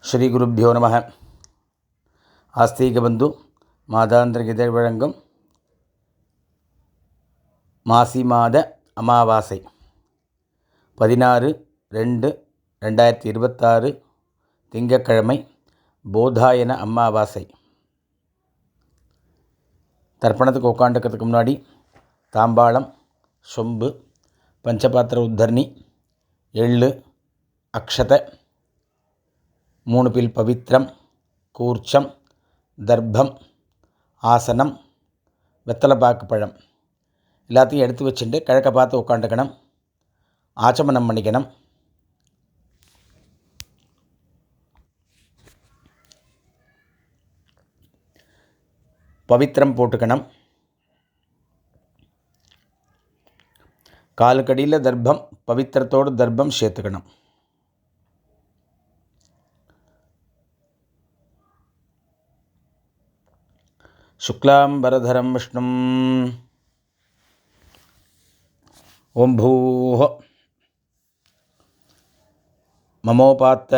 ஸ்ரீ குருப்பியோ நம. ஆஸ்தீகபந்து மாதாந்திர வழங்கும் மாசி மாத அமாவாசை 16/2/2026 திங்கட்கிழமை போதாயன அமாவாசை. தர்ப்பணத்துக்கு உட்காந்துக்கிறதுக்கு முன்னாடி தாம்பாளம், சொம்பு, பஞ்சபாத்திர உத்தரணி, எள்ளு, அக்ஷதை, 3 பில் பவித்திரம், கூர்ச்சம், தர்ப்பம், ஆசனம், வெத்தலைப்பாக்கு பழம் எல்லாத்தையும் எடுத்து வச்சுட்டு கிழக்க பார்த்து உட்காந்துக்கணும். ஆச்சமனம் பண்ணிக்கணும். பவித்திரம் போட்டுக்கணும். காலுக்கடியில் தர்ப்பம், பவித்திரத்தோடு தர்ப்பம் சேர்த்துக்கணும். சுக்லாம்பரதரம் விஷ்ணும். ஓம் பூஹ மமோபாத்த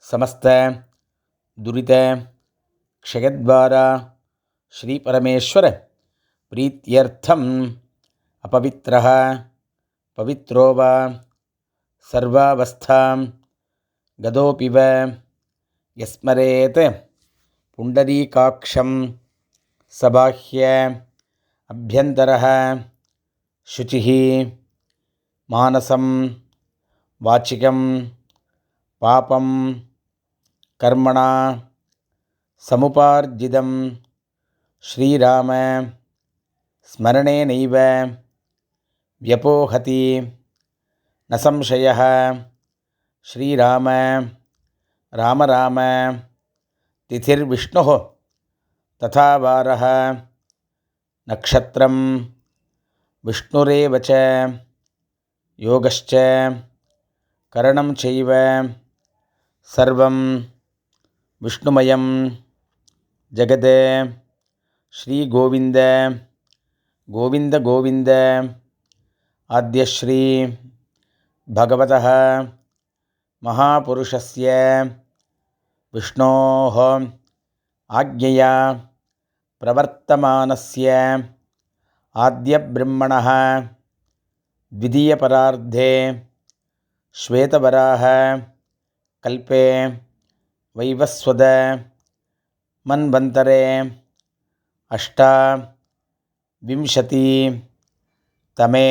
சமஸ்த துரித க்ஷயத்வாரா ஸ்ரீ பரமேஸ்வர பிரீத்யர்த்தம் அபவித்ரஹ பவித்ரோவா சர்வாவஸ்தாம் கதோபிவ யஸ்மரேத் புண்டரீகாக்ஷம் சபாஹ்ய அபியந்தரஹ சுச்சிஹி மானசம் வாச்சிகம் பாபம் கர்மணா சமுபார்ஜிதம் ஸ்ரீராம ஸ்மரணேனைவ வியபோஹதி ந சம்சயः. ஸ்ரீராம ராம ராம திதிர்விஷ்ணுः ததா வாரः நக்ஷத்ரம் விஷ்ணுரேவ ச யோகஸ்ச கரணம் சைவ சர்வம் விஷ்ணுமயம் ஜெகத். ஸ்ரீ கோவிந்த கோவிந்த கோவிந்த ஆத்யஸ்ரீ பகவதः மகாபுருஷஸ்ய விஷ்ணோः ஆக்ஞயா பிரவர்த்தமானஸ்ய ஆத்யப்ரம்மணः த்விதீயபரார்த்தே ஸ்வேதவராஹ கல்பே வைவஸ்வத மன்வந்தரே அஷ்டாவிம்சதி தமே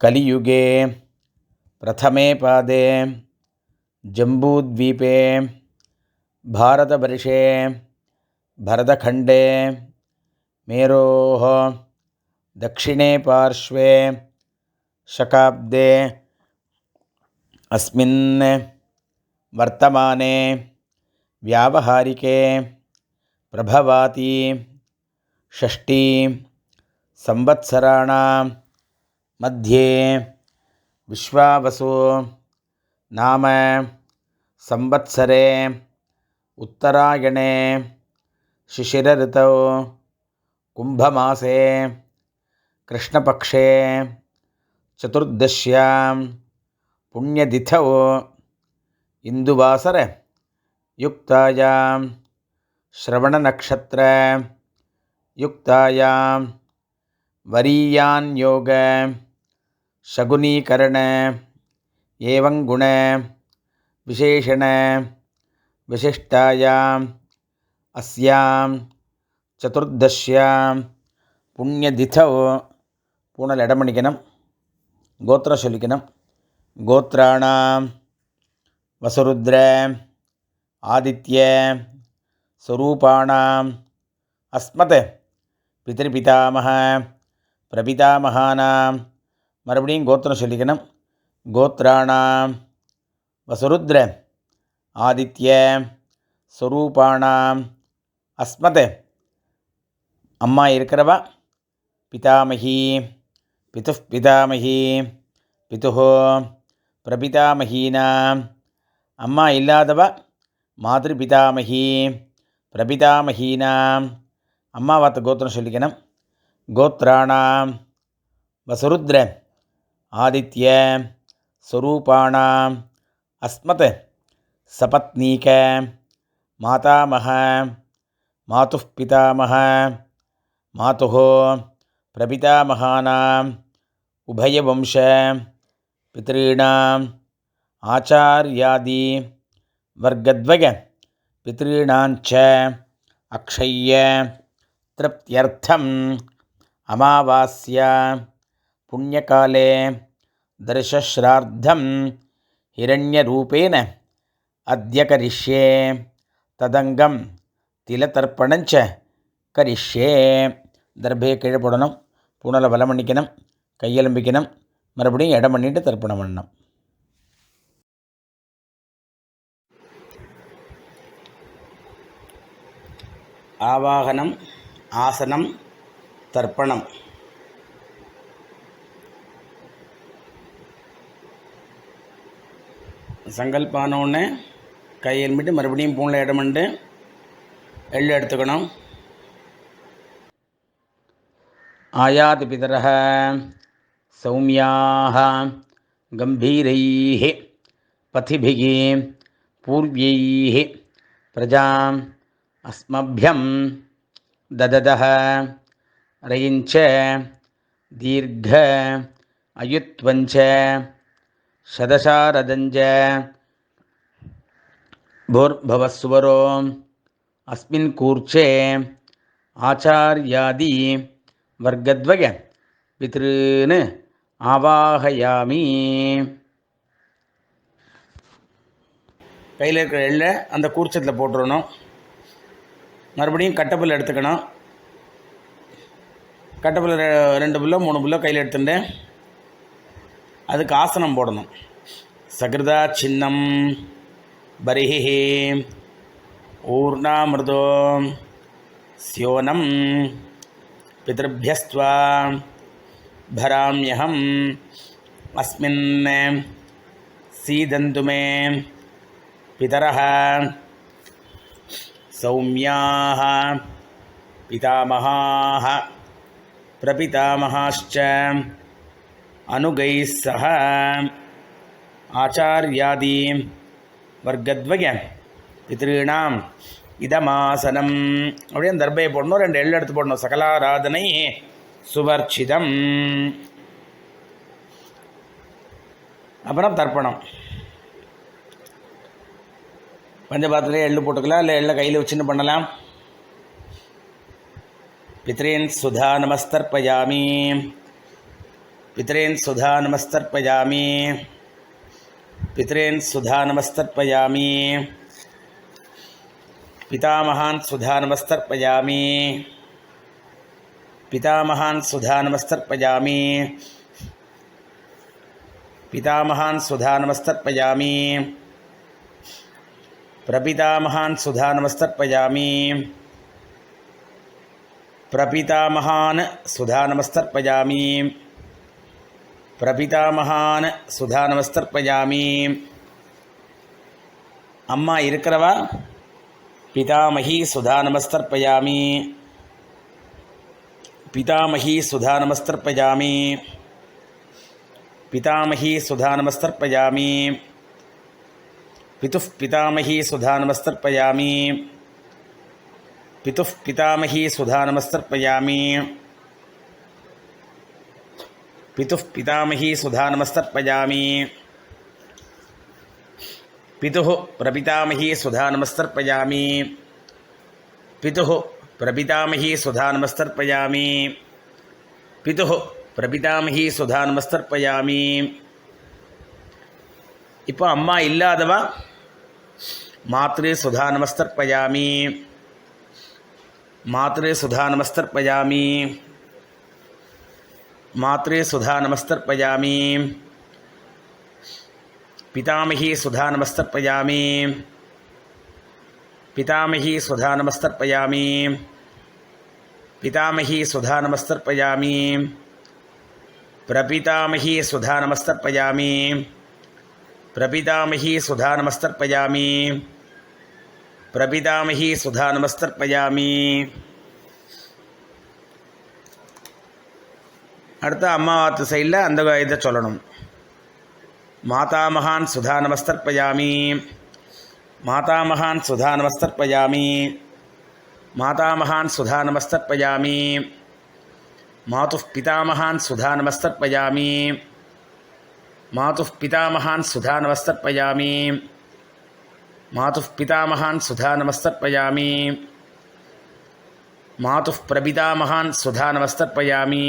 கலியுகே பிரதமே பாதே ஜம்பூத்வீபே பாரதவர்ஷே பரதகண்டே மேரோः தக்ஷிணே பார்ஷ்வே சகாப்தே அஸ்மின் வர்த்தமானே வியாவஹாரிகே பிரபவாதி ஷஷ்டி சம்வத்சராணாம் மத்தியே விஸ்வாவசு நாம சம்வத்சரே உத்தராயணே சிசிரரிதௌ கும்பமாசே கிருஷ்ணபக்ஷே சதுர்தஷ்யாம் புண்ணியதிதௌ இந்துவாசர யுக்தாயாம் ஸ்ரவணநக்ஷத்ர யுக்தாயாம் வரீயான் யோக சகுனீகரண ஏவங்குண விசேஷண விசிஷ்டாயாம் அஸ்யாம் சதுர்தஷ்யாம் புண்ணியதிதௌ பூனல் இடம் பண்ணிக்கணும். கோத்திரம் சொல்லிக்கணும். கோத்ராணாம் வசுருத்ர ஆதித்ய ஸ்வரூபாணாம் அஸ்மத் பிதர்பிதாமக பிரபிதாமகானாம். மறுபடியும் கோத்திரம் சொல்லிக்கணும். கோத்ராணாம் வசுருத்ர ஆதித்ய ஸ்வரூபாணாம் அஸ்மத் அம்மா இருக்கிறவா பிதாமகி பிதுः பிதாமகி பிதுः பிரபிதாமகீனாம். அம்மா இல்லாதவ மாதிருபிதாமகி பிரபிதாமகீனாம். அம்மாவாத்த கோத்திரம் சொல்லிக்கணும். கோத்ராணாம் வசுருத்ர ஆதித்ய ஸ்வரூபாணாம் अस्मत् सपत्नीक मातामह मातुः पितामह मातुः प्रपितामहानाम् उभयवंश पितॄणाम् आचार्यादि वर्गद्वय पितॄणाञ्च अक्षय्य तृप्त्यर्थम् अमावास्या पुण्यकाले दर्शश्राद्धं हिरण्यरूपेण अद्य करिष्ये तदंगम तिलतर्पणञ्च करिष्ये. தர்பையை கீழே போடணும், பூனலை வலம் பண்ணிக்கணும், கையெலும்பிக்கணும், மறுபடியும் இடம் பண்ணிட்டு தர்ப்பணம் பண்ணணும். ஆவாகனம், ஆசனம், தர்ப்பணம். சங்கல்பானோன்னு கையெலும்பிட்டு மறுபடியும் பூனில் இடம் பண்ணிட்டு எள்ளு எடுத்துக்கணும். ஆயாதி பிதரஹ சௌமியாக கம்பீரைः பதிபிः பூர்வைः பிரஜாம் அஸ்மभ्यं दददः रयिञ्च दीर्घ अयुत्वञ्च शदशारदञ्च भूर्भवस्वरो अस्मिन् कूर्चे आचार्यादि वर्गद्वय पितॄन् ஆவாகயாமி. கையில் இருக்கிற எள்ளை அந்த கூர்ச்சத்தில் போட்டுடணும். மறுபடியும் கட்டப்புல் எடுத்துக்கணும். கட்டப்புல் 2 புல்லோ 3 புல்லோ கையில் எடுத்துட்டு அதுக்கு ஆசனம் போடணும். சகிருதா சின்னம் பரிஹி ஊர்ணாமிருதோ ஸ்யோனம் பிதృभ्यस्त्वा भराम्यहम् अस्मिन् सीदन्तु मे पितरः सौम्याः पितामहाः प्रपितामहाश्च अनुगैः सह आचार्यादि वर्गद्वय पितॄणाम् இதமாசனம். அப்படியே அந்த தர்பையை போடணும். 2 எள்ளு எடுத்து போடணும். சகலாராதனை சுவர்ச்சிதம். அப்புறம் தர்ப்பணம். பஞ்சபாத்திரே எள்ளு போட்டுக்கலாம், இல்லை எள்ளை கையில் வச்சுன்னு பண்ணலாம். பித்ரேன் சுதா நமஸ்தர்ப்பயாமி பித்ரேன் சுதா நமஸ்தர்ப்பயாமி பித்ரேன் சுதா நமஸ்தர்ப்பயாமி पितामहान् सुधा नमस्तर्पयामि पितामहान् सुधा नमस्तर्पयामि पितामहान् सुधा नमस्तर्पयामि प्रपितामहान् सुधा नमस्तर्पयामि प्रपितामहान् सुधा नमस्तर्पयामि प्रपितामहान् सुधा नमस्तर्पयामि. अम्मा इरुक्करवा पितामही सुधा नमस्तर्पयामि पितामही सुधा नमस्तर्पयामि पितामही सुधा नमस्तर्पयामि पितुः पितामही सुधा नमस्तर्पयामि पितुः पितामही सुधा नमस्तर्पयामि पितुः पितामही सुधा नमस्तर्पयामि पितुः प्रपितामही सुधा नमस्तर्पयामि पितुः प्रपितामही सुधा नमस्तर्पयामि पितुः प्रपितामही सुधा नमस्तर्पयामि. இப்போ அம்மா இல்லாதவா மாத்ரு சுதா நமஸ்தர்ப்பயாமி மாத்ரு சுதா நமஸ்தர்ப்பயாமி மாத்ரு சுதா நமஸ்தர்ப்பயாமி पितामही सुधा नमस्तर्पयामि पितामही सुधा नमस्तर्पयामि पितामही सुधा नमस्तर्पयामि प्रपितामही सुधा नमस्तर्पयामि प्रपितामही सुधा नमस्तर्पयामि प्रपितामही सुधा नमस्तर्पयामि. அடுத்த அம்மாவாத்து சைடில் அந்த இதை சொல்லணும். मातामहान् सुधा नमस्तर्पयामि मातामहान् सुधा नमस्तर्पयामि मातामहान् सुधा नमस्तर्पयामि मातुः पितामहान् सुधा नमस्तर्पयामि मातुः पितामहान् सुधा नमस्तर्पयामि मातुः पितामहान् सुधा नमस्तर्पयामि मातुः प्रपितामहान् सुधा नमस्तर्पयामि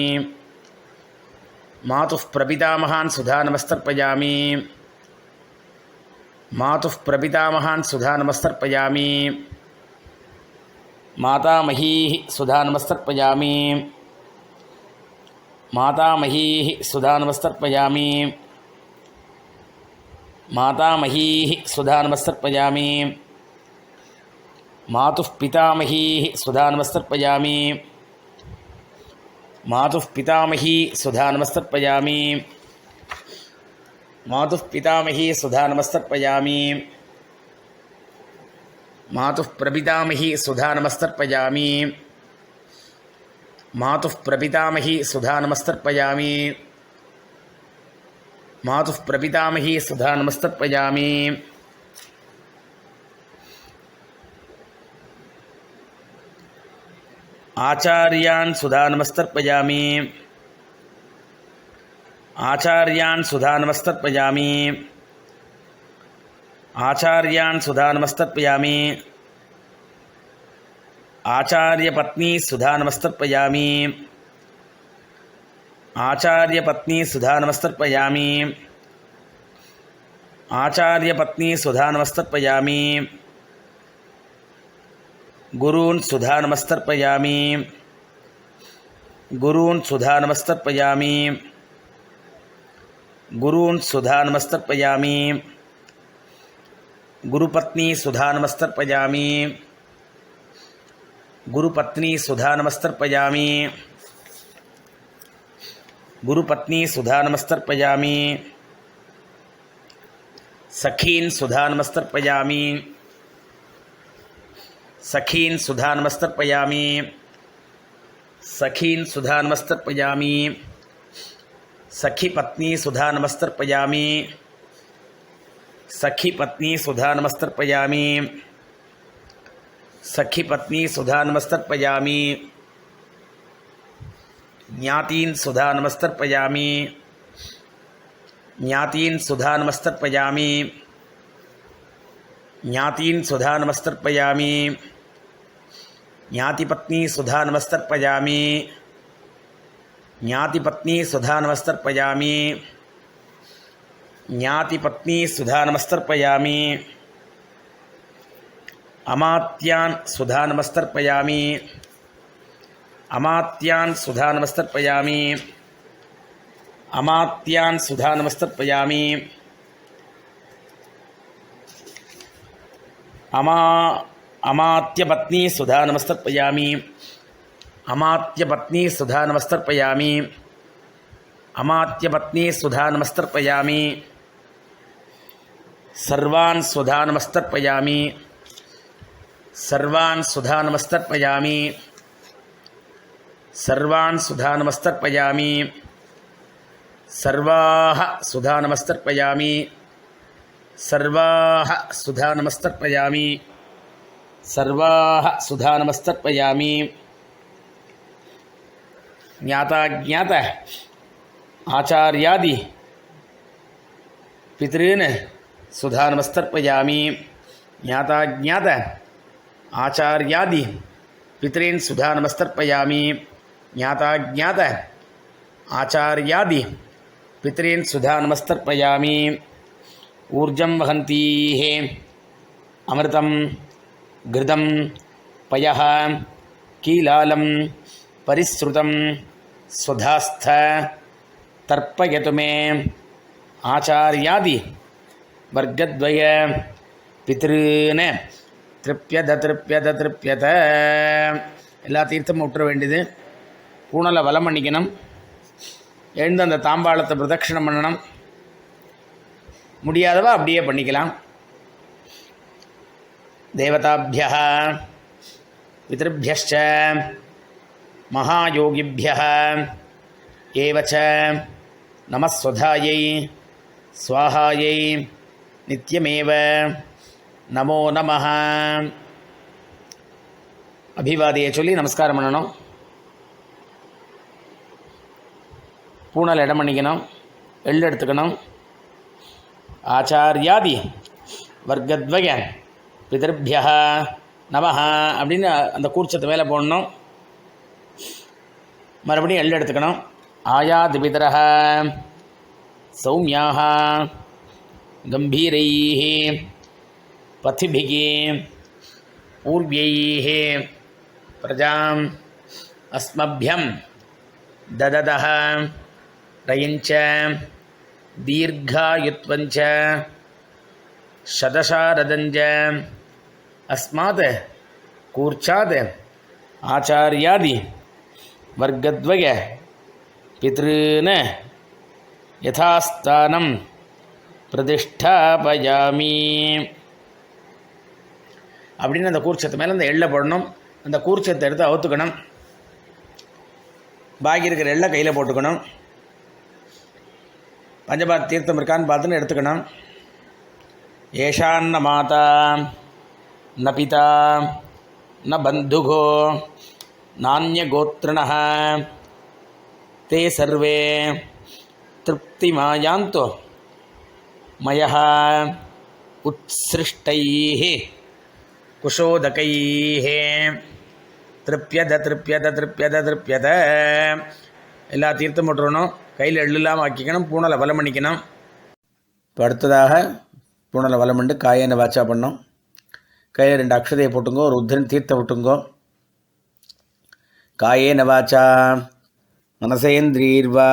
मातुः प्रपितामहान् सुधा नमस्तर्पयामि मातुः प्रपितामहान् सुधा नमस्तर्पयामि मातामहीः सुधा नमस्तर्पयामि मातामहीः सुधा नमस्तर्पयामि मातामहीः सुधा नमस्तर्पयामि मातुः पितामहीः सुधा नमस्तर्पयामि मातुः पितामही सुधा नमस्तर्पयामि मातुः पितामही सुधा नमस्तर्पयामि मातुः प्रपितामही सुधा नमस्तर्पयामि मातुः प्रपितामही सुधा नमस्तर्पयामि मातुः प्रपितामही सुधा नमस्तर्पयामि आचार्यान् सुधा नमस्तर्पयामि आचार्यान् सुधा नमस्तर्पयामि आचार्यान् सुधा नमस्तर्पयामि आचार्यपत्नी सुधा नमस्तर्पयामि आचार्यपत्नी सुधा नमस्तर्पयामि आचार्यपत्नी सुधा नमस्तर्पयामि गुरून् सुधा नमस्तर्पयामि गुरून् सुधा नमस्तर्पयामि गुरून् सुधा नमस्तर्पयामि गुरुपत्नी सुधा नमस्तर्पयामि गुरुपत्नी सुधा नमस्तर्पयामि गुरुपत्नी सुधा नमस्तर्पयामि सखीन् सुधा नमस्तर्पयामि सखीन् सुधा नमस्तर्पयामि सखीन् सुधा नमस्तर्पयामि सखीपत्नी सुधा नमस्तर्पयामि सखीपत्नी सुधा नमस्तर्पयामि सखीपत्नी सुधा नमस्तर्पयामि ज्ञातीन् सुधा नमस्तर्पयामि ज्ञातीन् सुधा नमस्तर्पयामि ज्ञातीन् सुधा नमस्तर्पयामि ज्ञातिपत्नी सुधा नमस्तर्पयामि ज्ञातिपत्नी सुधा नमस्तर्पयामि ज्ञातिपत्नी सुधा नमस्तर्पयामि अमात्यान् सुधा नमस्तर्पयामि अमात्यान् सुधा नमस्तर्पयामि अमात्यान् सुधा नमस्तर्पयामि अमात्यपत्नी सुधा नमस्तर्पयामि अमात्यपत्नी सुधा नमस्तर्पयामि अमात्यपत्नी सुधा नमस्तर्पयामि सर्वान् सुधा नमस्तर्पयामि सर्वान् सुधा नमस्तर्पयामि सर्वान् सुधा नमस्तर्पयामि सर्वाः सुधा नमस्तर्पयामि सर्वाः सुधा नमस्तर्पयामि सर्वाः सुधा नमस्तर्पयामि ज्ञाता ज्ञात आचार्यादि पितॄन् सुधा नमस्तर्पयामि ज्ञाता ज्ञात आचार्यादि पितॄन् सुधा नमस्तर्पयामि ज्ञाता ज्ञात आचार्यादि पितॄन् सुधा नमस्तर्पयामि ऊर्जं वहन्तीः अमृतं घृतं पयः कीलालं परिसृतं स्वधास्थ तर्पयतु मे आचार्यादि वर्गद्वय पितॄन् திருப்பியத திருப்பியத திருப்பியத எல்லா தீர்த்தமும் விட்டுற வேண்டியது. பூனலை வலம் பண்ணிக்கணும். எழுந்து அந்த தாம்பாளத்தை பிரதட்சிணம் பண்ணணும். முடியாதவா அப்படியே பண்ணிக்கலாம். தேவதாபியः பித்ருभ्यश्च महायोगिभ्यः एव च नमः स्वधायै ஸ்வாஹாயை நித்யமேவ நமோ நமஹ. அபிவாதியை சொல்லி நமஸ்காரம் பண்ணணும். பூனல் இடம் பண்ணிக்கணும். எள்ளு எடுத்துக்கணும். ஆச்சாரியாதி வர்க்கத்வய பிதர்பியா நமஹ அப்படின்னு அந்த கூர்ச்சத்து மேலே போடணும். மறுபடியும் எள்ளு எடுத்துக்கணும். ஆயாதி பிதரஹ சௌமியாக கம்பீரைः பதிபிः பூர்வைः பிரஜாம் அஸ்மभ्यं दददः रयञ्च दीर्घायुत्वञ्च शतशारदञ्च अस्मात् कूर्चात् आचार्यादि वर्गद्वय पितॄन् यथास्थानं பிரதிஷ்டாபயாமி அப்படின்னு அந்த கூர்ச்சத்து மேலே அந்த எள்ளை போடணும். அந்த கூர்ச்சத்தை எடுத்து அவுத்துக்கணும். பாக்கி இருக்கிற எள்ளை கையில் போட்டுக்கணும். பஞ்சபாத் தீர்த்தம் இருக்கான்னு பார்த்துன்னு எடுத்துக்கணும். ஏஷான்ன மாதா ந பிதா ந பந்துகோ நானிய கோத்ரணः தே சர்வே திருப்திமாயாந்தோ மயः உத்ஸ்ருஷ்டைः குஷோதகைः திருப்யத திருப்யத திருப்யத திருப்யத. எல்லா தீர்த்தம் போட்டுருணும். கையில் எள்ளு இல்லாமல் ஆக்கிக்கணும். பூனலை வலம் பண்ணிக்கணும். இப்போ அடுத்ததாக பூனலை வலம் பண்ணிட்டு காயனை வாச்சா பண்ணோம். கையில் 2 அக்ஷதையை போட்டுங்கோ. ஒரு உத்திரன் தீர்த்தம் விட்டுங்கோ. காயேன வாச்சா மனசேந்திரீர்வா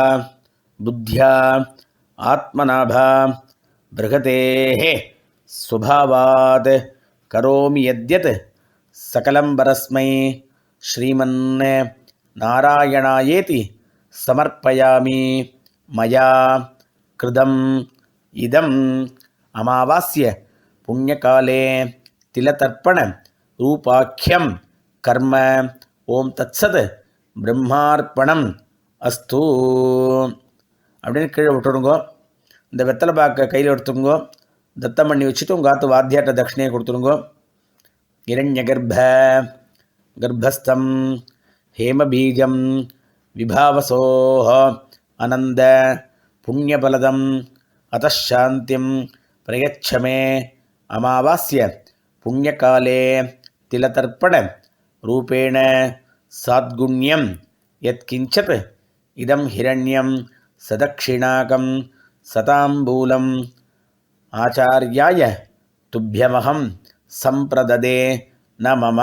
புத்தியா ஆத்மநாபா பிருகதேஹ ஸ்வபாவாத் கரோமி யத்யத் சகலம் பரஸ்மை ஸ்ரீமன் நாராயணாயேதி சமர்ப்பயாமி மயா கிருதம் இதம் அமாவாஸ்ய புண்ணியகாலே திலதர்ப்பண ரூபாக்கியம் கர்ம. ஓம் தத்சத் பிரம்மார்ப்பணம் அஸ்து அப்படின்னு கீழே விட்டுடுங்கோ. இந்த வெத்தலை பாக்கை கையில் எடுத்துங்கோ. தத்தம் பண்ணி வச்சுட்டு உங்கள் ஆத்து வாத்தியாட்ட தட்சிணையை கொடுத்துருங்கோ. இரண்ய கர்ப்பஸ்தம் ஹேமபீஜம் விபாவசோஹ அனந்த புண்ணியபலதம் அத்தாந்தியம் பிரயச்சமே அமாவாஸ்ய புண்ணியகாலே திலதர்ப்பண ரூபேண சாத்குண்யம் யத்கிஞ்சத் இதம் ஹிரண்யம் சதக்ஷிணாகம் சதாம்பூலம் ஆச்சார்யாய துப்பியமகம் சம்பிரததே நமம.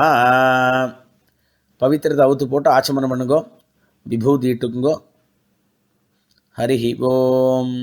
பவித்திரத்தை அவுத்து போட்டு ஆச்சமனம் பண்ணுங்கோ. விபூதி இட்டுக்குங்கோ. ஹரி ஓம்.